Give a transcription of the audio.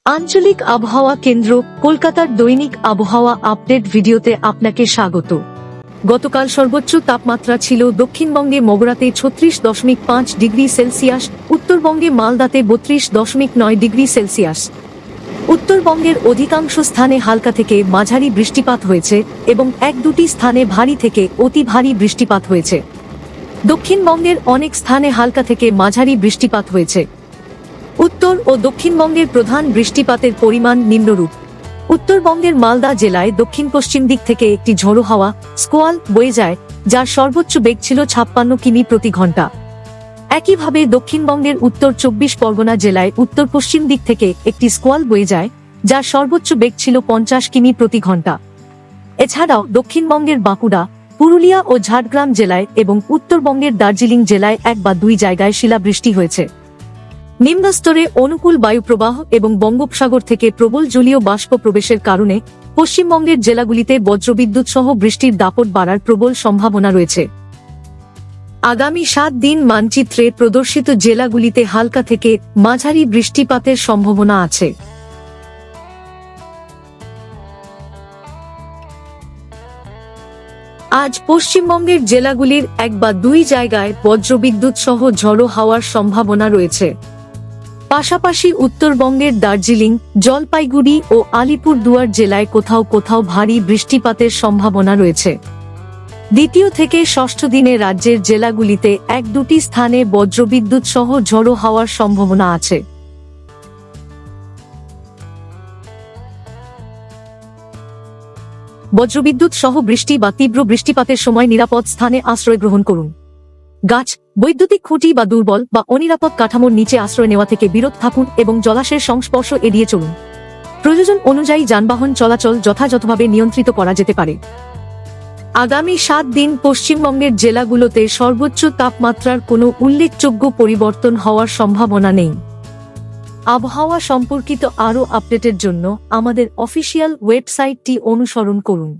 আঞ্চলিক আবহাওয়া কেন্দ্র কলকাতার দৈনিক আবহাওয়া আপডেট ভিডিওতে আপনাকে স্বাগত। গতকাল সর্বোচ্চ তাপমাত্রা ছিল দক্ষিণবঙ্গে মগরাতে 36.5 ডিগ্রি সেলসিয়াস, উত্তরবঙ্গে মালদাতে 32.9 ডিগ্রি সেলসিয়াস। উত্তরবঙ্গের অধিকাংশ স্থানে হালকা থেকে মাঝারি বৃষ্টিপাত হয়েছে এবং এক দুটি স্থানে ভারী থেকে অতি ভারী বৃষ্টিপাত হয়েছে। দক্ষিণবঙ্গের অনেক স্থানে হালকা থেকে মাঝারি বৃষ্টিপাত হয়েছে। উত্তর ও দক্ষিণবঙ্গের প্রধান বৃষ্টিপাতের পরিমাণ নিম্নরূপ। উত্তরবঙ্গের মালদা জেলায় দক্ষিণ পশ্চিম দিক থেকে একটি ঝোড়ো হাওয়া স্কোয়াল বয়ে যায়, যার সর্বোচ্চ বেগ ছিল 56 কিমি প্রতি ঘন্টা। একইভাবে দক্ষিণবঙ্গের উত্তর 24 পরগনা জেলায় উত্তর পশ্চিম দিক থেকে একটি স্কোয়াল বয়ে যায়, যার সর্বোচ্চ বেগ ছিল 50 কিমি প্রতি ঘন্টা। এছাড়াও দক্ষিণবঙ্গের বাঁকুড়া, পুরুলিয়া ও ঝাড়গ্রাম জেলায় এবং উত্তরবঙ্গের দার্জিলিং জেলায় এক বা দুই জায়গায় শিলাবৃষ্টি হয়েছে। নিম্নস্তরে অনুকূল বায়ুপ্রবাহ এবং বঙ্গোপসাগর থেকে প্রবল জলীয় বাষ্প প্রবেশের কারণে পশ্চিমবঙ্গের জেলাগুলিতে বজ্রবিদ্যুৎ সহ বৃষ্টির দাপট বাড়ার প্রবল সম্ভাবনা রয়েছে। আগামী 7 দিন মানচিত্রে প্রদর্শিত জেলাগুলিতে হালকা থেকে মাঝারি বৃষ্টিপাতের সম্ভাবনা আছে। আজ পশ্চিমবঙ্গের জেলাগুলির এক বা দুই জায়গায় বজ্রবিদ্যুৎ সহ ঝড়ো হাওয়ার সম্ভাবনা রয়েছে। পাশাপাশি উত্তরবঙ্গের দার্জিলিং, জলপাইগুড়ি ও আলিপুরদুয়ার জেলায় কোথাও কোথাও ভারী বৃষ্টিপাতের সম্ভাবনা রয়েছে। দ্বিতীয় থেকে ষষ্ঠ দিনে রাজ্যের জেলাগুলিতে এক দুটি স্থানে বজ্রবিদ্যুৎ সহ ঝড়ো হাওয়ার সম্ভাবনা আছে। বজ্রবিদ্যুৎ সহ বৃষ্টি বা তীব্র বৃষ্টিপাতের সময় নিরাপদ স্থানে আশ্রয় গ্রহণ করুন। গাছ, বৈদ্যুতিক খুঁটি বা দুর্বল বা অনিরাপদ কাঠামোর নিচে আশ্রয় নেওয়া থেকে বিরত থাকুন এবং জলাশয়ের সংস্পর্শ এড়িয়ে চলুন। প্রয়োজন অনুযায়ী যানবাহন চলাচল যথাযথভাবে নিয়ন্ত্রিত করা যেতে পারে। আগামী 7 দিন পশ্চিমবঙ্গের জেলাগুলোতে সর্বোচ্চ তাপমাত্রার কোনো উল্লেখযোগ্য পরিবর্তন হওয়ার সম্ভাবনা নেই। আবহাওয়া সম্পর্কিত আরও আপডেটের জন্য আমাদের অফিসিয়াল ওয়েবসাইটটি অনুসরণ করুন।